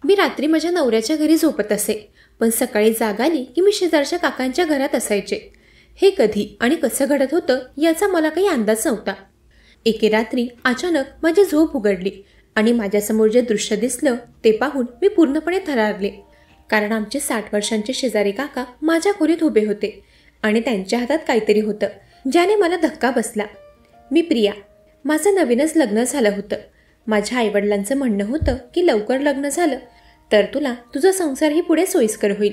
मी रात्री माझ्या नवऱ्याच्या घरी झोपत असे, पण सकाळी जाग आली की मी शेजारच्या काकांच्या घरात असायचे. हे कधी आणि कसं घडत होतं याचा मला काही अंदाज नव्हता. एके रात्री अचानक माझी झोप उघडली आणि माझ्यासमोर जे दृश्य दिसलं ते पाहून मी पूर्णपणे थरारले. कारण आमचे 60 वर्षांचे शेजारी काका माझ्या खोलीत उभे होते आणि त्यांच्या हातात काहीतरी होतं ज्याने मला धक्का बसला. मी प्रिया. माझं नवीनच लग्न झालं होतं. माझ्या आईवडिलांचं म्हणणं होतं की लवकर लग्न झालं तर तुला तुझा संसारही पुढे सोयीस्कर होईल.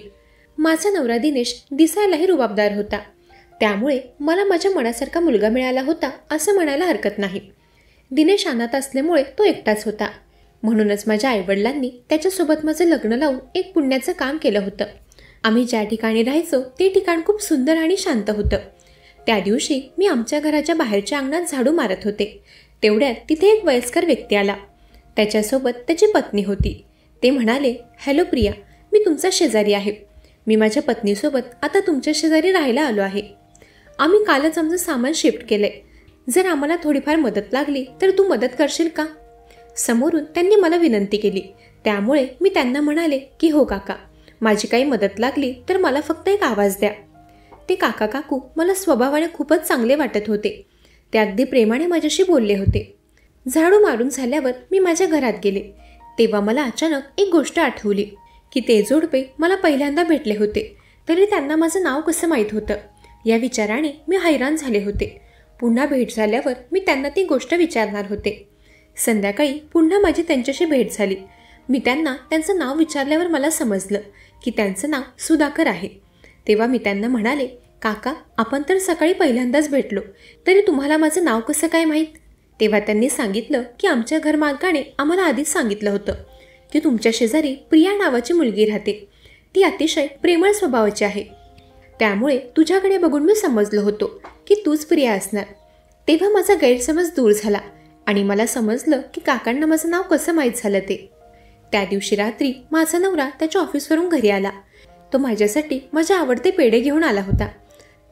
माझा नवरा दिनेश दिसायलाही रुबाबदार होता, त्यामुळे मला माझ्या मनासारखा मुलगा मिळाला होता असं म्हणायला हरकत नाही. दिनेश अनाथ असल्यामुळे तो एकटाच होता, म्हणूनच माझ्या आईवडिलांनी त्याच्यासोबत माझं लग्न लावून एक पुण्याचं काम केलं होतं. आम्ही ज्या ठिकाणी राहायचो ते ठिकाण खूप सुंदर आणि शांत होतं. त्या दिवशी मी आमच्या घराच्या बाहेरच्या अंगणात झाडू मारत होते. तेवढ्यात तिथे एक वयस्कर व्यक्ती आला. त्याच्यासोबत त्याची पत्नी होती. ते म्हणाले, हॅलो प्रिया, मी तुमचा शेजारी आहे. मी माझ्या पत्नीसोबत आता तुमच्या शेजारी राहायला आलो आहे. आम्ही कालच आमचं सामान शिफ्ट केलंय. जर आम्हाला थोडीफार मदत लागली तर तू मदत करशील का? समोरून त्यांनी मला विनंती केली, त्यामुळे मी त्यांना म्हणाले की हो काका, माझी काही मदत लागली तर मला फक्त एक आवाज द्या. ते काका काकू मला स्वभावाने खूपच चांगले वाटत होते. ते अगदी प्रेमाने माझ्याशी बोलले होते. झाडू मारून झाल्यावर मी माझ्या घरात गेले तेव्हा मला अचानक एक गोष्ट आठवली की ते जोडपे मला पहिल्यांदा भेटले होते, तरी त्यांना माझं नाव कसं माहीत होतं. या विचाराने मी हैराण झाले होते. पुन्हा भेट झाल्यावर मी त्यांना ती गोष्ट विचारणार होते. संध्याकाळी पुन्हा माझी त्यांच्याशी भेट झाली. मी त्यांना त्यांचं नाव विचारल्यावर मला समजलं की त्यांचं नाव सुधाकर आहे. तेव्हा मी त्यांना म्हणाले, काका, आपण तर सकाळी पहिल्यांदाच भेटलो, तरी तुम्हाला माझं नाव कसं काय माहीत? तेव्हा त्यांनी सांगितलं की आमच्या घरमालकाने आम्हाला आधीच सांगितलं होतं की तुमच्या शेजारी प्रिया नावाची मुलगी राहते. ती अतिशय प्रेमळ स्वभावाची आहे. त्यामुळे तुझ्याकडे बघून मी समजलो होतो की तूच प्रिया असणार. तेव्हा माझा गैरसमज दूर झाला आणि मला समजलं की काकांना माझं नाव कसं माहीत झालं ते. त्या दिवशी रात्री माझा नवरा त्याच्या ऑफिसवरून घरी आला. तो माझ्यासाठी माझे आवडते पेढे घेऊन आला होता,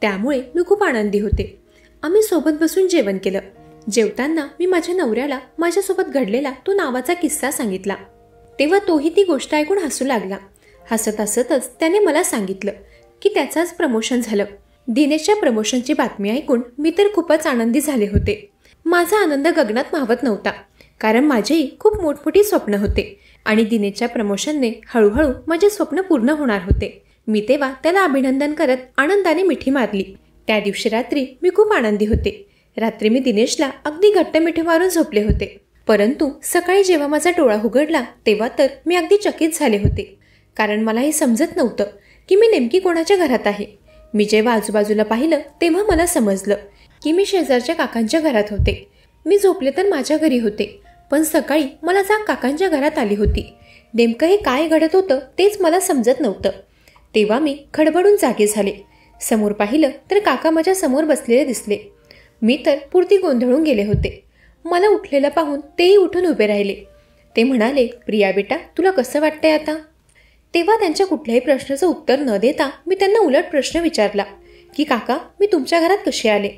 त्यामुळे मी खूप आनंदी होते. आम्ही सोबत बसून जेवण केलं. जेवताना मी माझ्या नवऱ्याला माझ्यासोबत घडलेला तो नावाचा किस्सा सांगितला. तेव्हा तोही ती गोष्ट ऐकून हसू लागला. हसत हसतच त्याने मला सांगितलं की त्याचाच प्रमोशन झालं. दिनेशच्या प्रमोशनची बातमी ऐकून मी तर खूपच आनंदी झाले होते. माझा आनंद गगनात मावत नव्हता, कारण माझेही खूप मोठमोठी स्वप्न होते आणि दिनेशच्या प्रमोशनने हळूहळू माझे स्वप्न पूर्ण होणार होते. मी तेव्हा त्याला अभिनंदन करत आनंदाने मिठी मारली. त्या दिवशी रात्री मी खूप आनंदी होते. रात्री मी दिनेशला अगदी घट्ट मिठी मारून झोपले होते. परंतु सकाळी जेव्हा माझा डोळा उघडला तेव्हा तर मी अगदी चकित झाले होते, कारण मला हे समजत नव्हतं की मी नेमकी कोणाच्या घरात आहे. मी जेव्हा आजूबाजूला पाहिलं तेव्हा मला समजलं की मी शेजारच्या काकांच्या घरात होते. मी झोपले तर माझ्या घरी होते, पण सकाळी मला जाग काकांच्या घरात आली होती. नेमकं हे काय घडत होतं तेच मला समजत नव्हतं. तेव्हा मी खडबडून जागे झाले. समोर पाहिलं तर काका माझ्या समोर बसलेले दिसले. मी तर पुरती गोंधळून गेले होते. मला उठलेलं पाहून तेही उठून उभे राहिले. ते म्हणाले, प्रिया बेटा, तुला कसं वाटतंय आता? तेव्हा त्यांच्या कुठल्याही प्रश्नाचं उत्तर न देता मी त्यांना उलट प्रश्न विचारला की काका, मी तुमच्या घरात कसे आले?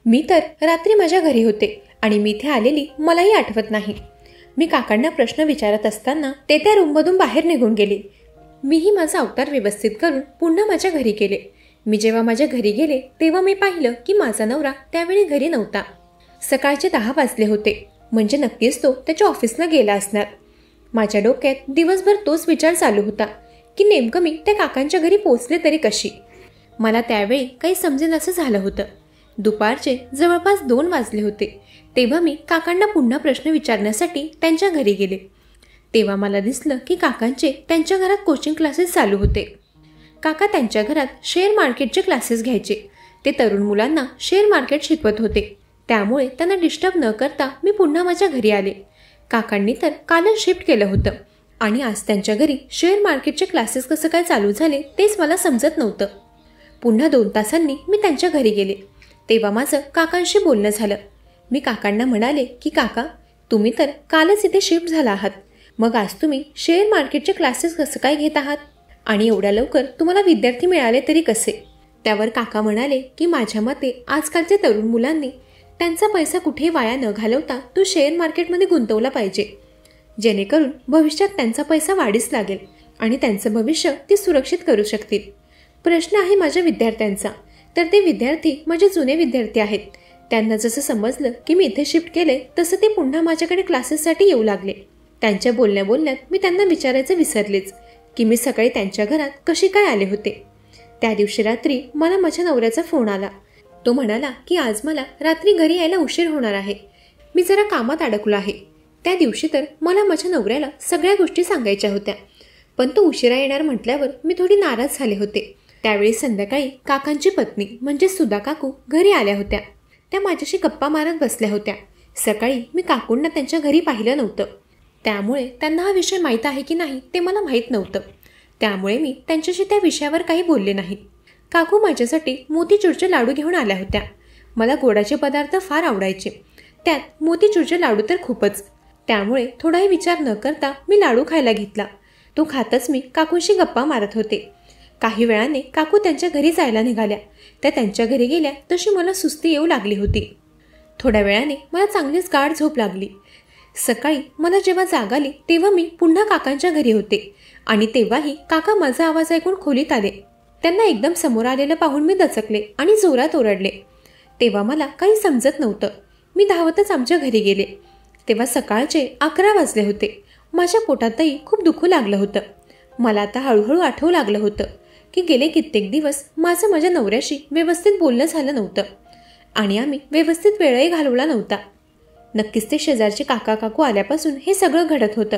मी तर रात्री माझ्या घरी होते आणि मी इथे आलेली मलाही आठवत नाही. मी काकांना प्रश्न विचारत असताना ते त्या रूममधून बाहेर निघून गेले. मीही माझा अवतार व्यवस्थित करून पुन्हा माझ्या घरी गेले. मी जेव्हा माझ्या घरी गेले तेव्हा मी पाहिलं की माझा नवरा त्यावेळी घरी नव्हता. सकाळचे 10 वाजले होते, म्हणजे नक्कीच तो त्याच्या ऑफिसला गेला असणार. माझ्या डोक्यात दिवसभर तोच विचार चालू होता की नेमकं मी त्या काकांच्या घरी पोचले तरी कशी. मला त्यावेळी काही समजेन असं झालं होतं. दुपारचे जवळपास 2 वाजले होते. तेव्हा मी काकांना पुन्हा प्रश्न विचारण्यासाठी त्यांच्या घरी गेले. तेव्हा मला दिसलं की काकांचे त्यांच्या घरात कोचिंग क्लासेस चालू होते. काका त्यांच्या घरात शेअर मार्केटचे क्लासेस घ्यायचे. ते तरुण मुलांना शेअर मार्केट शिकवत होते, त्यामुळे त्यांना डिस्टर्ब न करता मी पुन्हा माझ्या घरी आले. काकांनी तर कालच शिफ्ट केलं होतं आणि आज त्यांच्या घरी शेअर मार्केटचे क्लासेस कसं काय चालू झाले तेच मला समजत नव्हतं. पुन्हा 2 तासांनी मी त्यांच्या घरी गेले. तेव्हा माझं काकांशी बोलणं झालं. मी काकांना म्हणाले की काका, तुम्ही तर कालच इथे शिफ्ट झाला आहात, मग आज तुम्ही शेअर मार्केटचे क्लासेस कसं काय घेत आहात आणि एवढ्या लवकर तुम्हाला विद्यार्थी मिळाले तरी कसे? त्यावर काका म्हणाले की माझ्या मते आजकालच्या तरुण मुलांनी त्यांचा पैसा कुठेही वाया न घालवता तो शेअर मार्केटमध्ये गुंतवला पाहिजे. जेणेकरून भविष्यात त्यांचा पैसा वाढीस लागेल आणि त्यांचं भविष्य ते सुरक्षित करू शकतील. प्रश्न आहे माझ्या विद्यार्थ्यांचा. तर ते विद्यार्थी माझे जुने विद्यार्थी आहेत. त्यांना जसं समजलं की मी इथे शिफ्ट केले तसं ते पुन्हा माझ्याकडे क्लासेससाठी येऊ लागले. त्यांच्या बोलण्यात मी त्यांना विचारायचं विसरलेच की मी सकाळी त्यांच्या घरात कशी काय आले होते. त्या दिवशी रात्री मला माझ्या नवऱ्याचा फोन आला. तो म्हणाला की आज मला रात्री घरी यायला उशीर होणार आहे. मी जरा कामात अडकलो आहे. त्या दिवशी तर मला माझ्या नवऱ्याला सगळ्या गोष्टी सांगायच्या होत्या, पण तो उशिरा येणार म्हटल्यावर मी थोडी नाराज झाले होते. त्यावेळी संध्याकाळी काकांची पत्नी म्हणजे सुधा काकू घरी आल्या होत्या. त्या माझ्याशी गप्पा मारत बसल्या होत्या. सकाळी मी काकूंना त्यांच्या घरी पाहिलं नव्हतं, त्यामुळे त्यांना हा विषय माहीत आहे की नाही ते मला माहीत नव्हतं. त्यामुळे मी त्यांच्याशी त्या विषयावर काही बोलले नाही. काकू माझ्यासाठी मोतीचूरचे लाडू घेऊन आल्या होत्या. मला गोडाचे पदार्थ फार आवडायचे, त्यात मोतीचूरचे लाडू तर खूपच. त्यामुळे थोडाही विचार न करता मी लाडू खायला घेतला. तो खातच मी काकूंशी गप्पा मारत होते. काही वेळाने काकू त्यांच्या घरी जायला निघाल्या. त्या त्यांच्या घरी गेल्या तशी मला सुस्ती येऊ लागली होती. थोड्या वेळाने मला चांगलीच गाढ झोप लागली. सकाळी मला जेव्हा जाग आली तेव्हा मी पुन्हा काकांच्या घरी होते आणि तेव्हाही काका माझा आवाज ऐकून खोलीत आले. त्यांना एकदम समोर आलेलं पाहून मी दचकले आणि जोरात ओरडले. तेव्हा मला काही समजत नव्हतं. मी धावतच आमच्या घरी गेले. तेव्हा सकाळचे 11 वाजले होते. माझ्या पोटातही खूप दुखू लागलं होतं. मला आता हळूहळू आठवू लागलं होतं की गेले कित्येक दिवस माझं माझ्या नवऱ्याशी व्यवस्थित बोलणं झालं नव्हतं आणि आम्ही व्यवस्थित वेळही घालवला नव्हता. नक्कीच ते शेजारचे काका काकू आल्यापासून हे सगळं घडत होतं.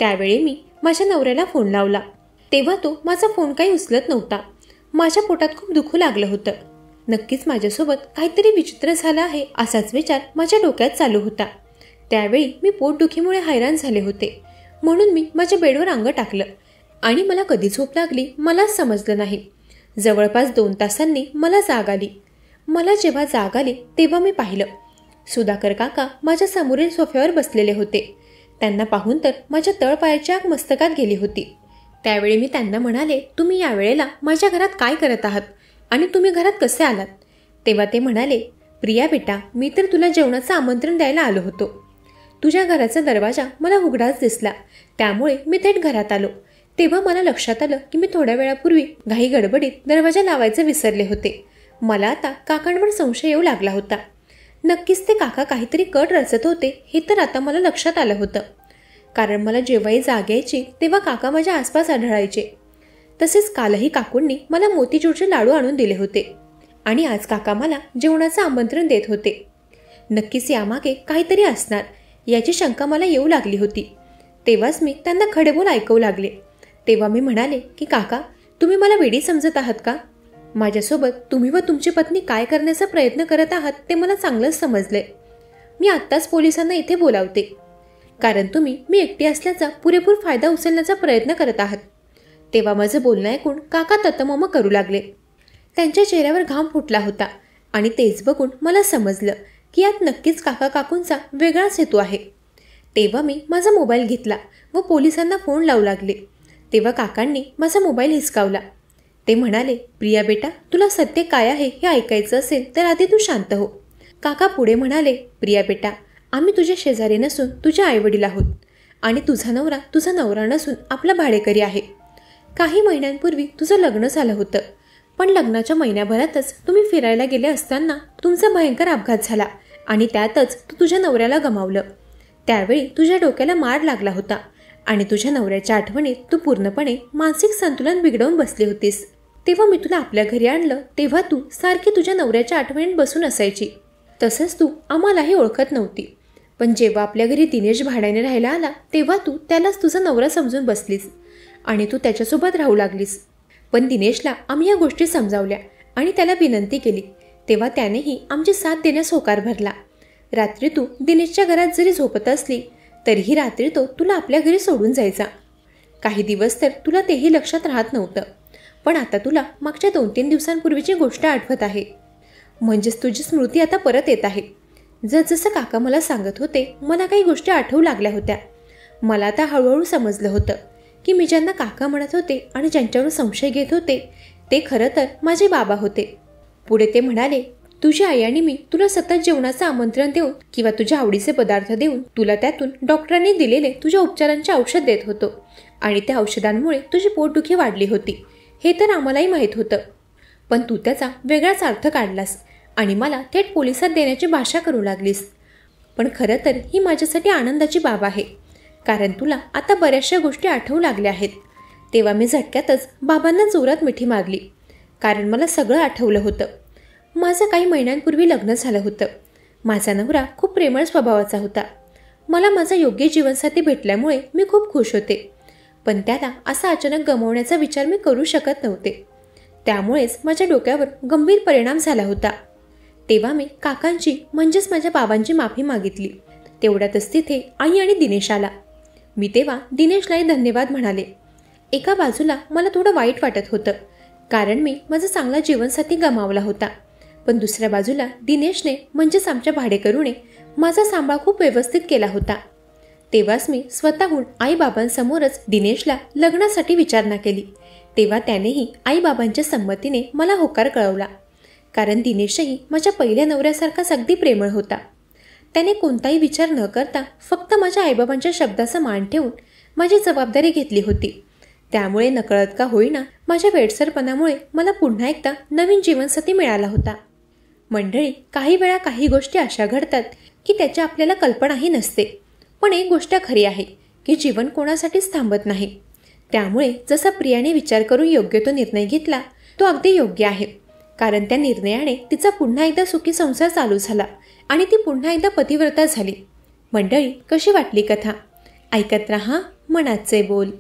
त्यावेळी मी माझ्या नवऱ्याला फोन लावला. तेव्हा तो माझा फोन काही उचलत नव्हता. माझ्या पोटात खूप दुखू लागलं होतं. नक्कीच माझ्यासोबत काहीतरी विचित्र झालं आहे असाच विचार माझ्या डोक्यात चालू होता. त्यावेळी मी पोटदुखीमुळे हैराण झाले होते, म्हणून मी माझ्या बेडवर अंग टाकलं आणि मला कधी झोप लागली मलाच समजलं नाही. जवळपास 2 तासांनी मला जाग आली. मला जेव्हा जाग आली तेव्हा मी पाहिलं सुधाकर काका माझ्या समोरील सोफ्यावर बसलेले होते. त्यांना पाहून तर माझ्या तळपायाची आग मस्तकात गेली होती. त्यावेळी मी त्यांना म्हणाले, तुम्ही यावेळेला माझ्या घरात काय करत आहात आणि तुम्ही घरात कसे आलात? तेव्हा ते म्हणाले, प्रिया बेटा, मी तर तुला जेवणाचं आमंत्रण द्यायला आलो होतो. तुझ्या घराचा दरवाजा मला उघडाच दिसला, त्यामुळे मी थेट घरात आलो. तेव्हा मला लक्षात आलं की मी थोड्या वेळापूर्वी घाई गडबडीत दरवाजा लावायचे विसरले होते. मला आता काकांवर संशय येऊ लागला होता. नक्कीच ते काका काहीतरी कट रचत होते हे तर आता मला लक्षात आलं होतं, कारण मला जेव्हाही जाग यायची तेव्हा काका माझ्या आसपास आढळायचे. तसेच कालही काकूंनी मला मोतीचूरचे लाडू आणून दिले होते आणि आज काका मला जेवणाचं आमंत्रण देत होते. नक्कीच यामागे काहीतरी असणार याची शंका मला येऊ लागली होती. तेव्हाच मी त्यांना खडेबोल ऐकवू लागले. तेव्हा मी म्हणाले की काका, तुम्ही मला वेडी समजत आहात का? माझ्यासोबत तुम्ही व तुमची पत्नी काय करण्याचा प्रयत्न करत आहात ते मला चांगलंच समजले. मी आत्ताच पोलिसांना इथे बोलावते, कारण तुम्ही मी एकटी असल्याचा पुरेपूर फायदा उचलण्याचा प्रयत्न करत आहात. तेव्हा माझं बोलणं ऐकून काका ततमम करू लागले. त्यांच्या चेहऱ्यावर घाम फुटला होता आणि तेच बघून मला समजलं की यात नक्कीच काका काकूंचा वेगळाच हेतू आहे. तेव्हा मी माझा मोबाईल घेतला व पोलिसांना फोन लावू लागले. तेव्हा काकांनी माझा मोबाईल हिसकावला. ते म्हणाले, प्रिया बेटा, तुला सत्य काय आहे हे ऐकायचं असेल तर आधी तू शांत हो. काका पुढे म्हणाले, प्रिया बेटा, आम्ही तुझ्या शेजारी नसून तुझे आईवडील आहोत आणि तुझा नवरा नसून आपला भाडेकरी आहे. काही महिन्यांपूर्वी तुझं लग्न झालं होतं, पण लग्नाच्या महिन्याभरातच तुम्ही फिरायला गेले असताना तुमचा भयंकर अपघात झाला आणि त्यातच तू तुझ्या नवऱ्याला गमावलं. त्यावेळी तुझ्या डोक्याला मार लागला होता आणि तुझ्या नवऱ्याच्या आठवणीत तू पूर्णपणे मानसिक संतुलन बिघडवून बसली होतीस. तेव्हा मी तुला आपल्या घरी आणलं तेव्हा तू सारखी तुझ्या नवऱ्याच्या आठवणीत बसून असायची. तसंच तू आम्हालाही ओळखत नव्हती, पण जेव्हा आपल्या घरी दिनेश भाड्याने राहायला आला तेव्हा तू त्यालाच तुझा नवरा समजून बसलीस आणि तू त्याच्यासोबत राहू लागलीस. पण दिनेशला आम्ही या गोष्टी समजावल्या आणि त्याला विनंती केली, तेव्हा त्यानेही आमची साथ देण्यास होकार भरला. रात्री तू दिनेशच्या घरात जरी झोपत असली तरीही रात्री तो तुला आपल्या घरी सोडून जायचा. काही दिवस तर तुला तेही लक्षात राहत नव्हतं, पण आता तुला मागच्या 2-3 दिवसांपूर्वीची गोष्ट आठवत आहे. म्हणजेच तुझी स्मृती आता परत येत आहे. जसजसं काका मला सांगत होते मला काही गोष्टी आठवू लागल्या होत्या. मला आता हळूहळू समजलं होतं की मी ज्यांना काका म्हणत होते आणि ज्यांच्यावर संशय घेत होते ते खरं तर माझे बाबा होते. पुढे ते म्हणाले, तुझी आई आणि मी तुला सतत जेवणाचं आमंत्रण देऊन किंवा तुझ्या आवडीचे पदार्थ देऊन तुला त्यातून डॉक्टरांनी दिलेले तुझ्या उपचारांचे औषध देत होतो आणि त्या औषधांमुळे तुझी पोटदुखी वाढली होती हे तर आम्हालाही माहीत होतं. पण तू त्याचा वेगळाच अर्थ काढलास आणि मला थेट पोलिसात देण्याची भाषा करू लागलीस. पण खरं तर ही माझ्यासाठी आनंदाची बाब आहे, कारण तुला आता बऱ्याचशा गोष्टी आठवू लागल्या आहेत. तेव्हा मी झटक्यातच बाबांना जोरात मिठी मारली, कारण मला सगळं आठवलं होतं. माझं काही महिन्यांपूर्वी लग्न झालं होतं. माझा नवरा खूप प्रेमळ स्वभावाचा होता. मला माझा योग्य जीवनसाथी भेटल्यामुळे मी खूप खुश होते. पण त्याला असा अचानक गमावण्याचा विचार मी करू शकत नव्हते. त्यामुळेच माझ्या डोक्यावर गंभीर परिणाम झाला होता. तेव्हा मी काकांची म्हणजेच माझ्या बाबांची माफी मागितली. तेवढ्यातच तिथे आई आणि दिनेश आला. मी तेव्हा दिनेशलाही धन्यवाद म्हणाले. एका बाजूला मला थोडं वाईट वाटत होतं, कारण मी माझा चांगला जीवनसाथी गमावला होता. पण दुसऱ्या बाजूला दिनेशने म्हणजेच आमच्या भाडेकरूने माझा सांभाळ खूप व्यवस्थित केला होता. तेव्हाच मी स्वतःहून आईबाबांसमोरच दिनेशला लग्नासाठी विचारणा केली. तेव्हा त्यानेही आईबाबांच्या संमतीने मला होकार कळवला, कारण दिनेशही माझ्या पहिल्या नवऱ्यासारखाच अगदी प्रेमळ होता. त्याने कोणताही विचार न करता फक्त माझ्या आईबाबांच्या शब्दाचा मान ठेवून माझी जबाबदारी घेतली होती. त्यामुळे नकळत का होईना माझ्या वेडसरपणामुळे मला पुन्हा एकदा नवीन जीवनसाथी मिळाला होता. मंडळी, काही वेळा काही गोष्टी अशा घडतात की त्याची आपल्याला कल्पनाही नसते. पण एक गोष्ट खरी आहे की जीवन कोणासाठीच थांबत नाही. त्यामुळे जसा प्रियाने विचार करून योग्य तो निर्णय घेतला तो अगदी योग्य आहे, कारण त्या निर्णयाने तिचा पुन्हा एकदा सुखी संसार चालू झाला आणि ती पुन्हा एकदा पतिव्रता झाली. मंडळी, कशी वाटली कथा? ऐकत रहा मनाचे बोल.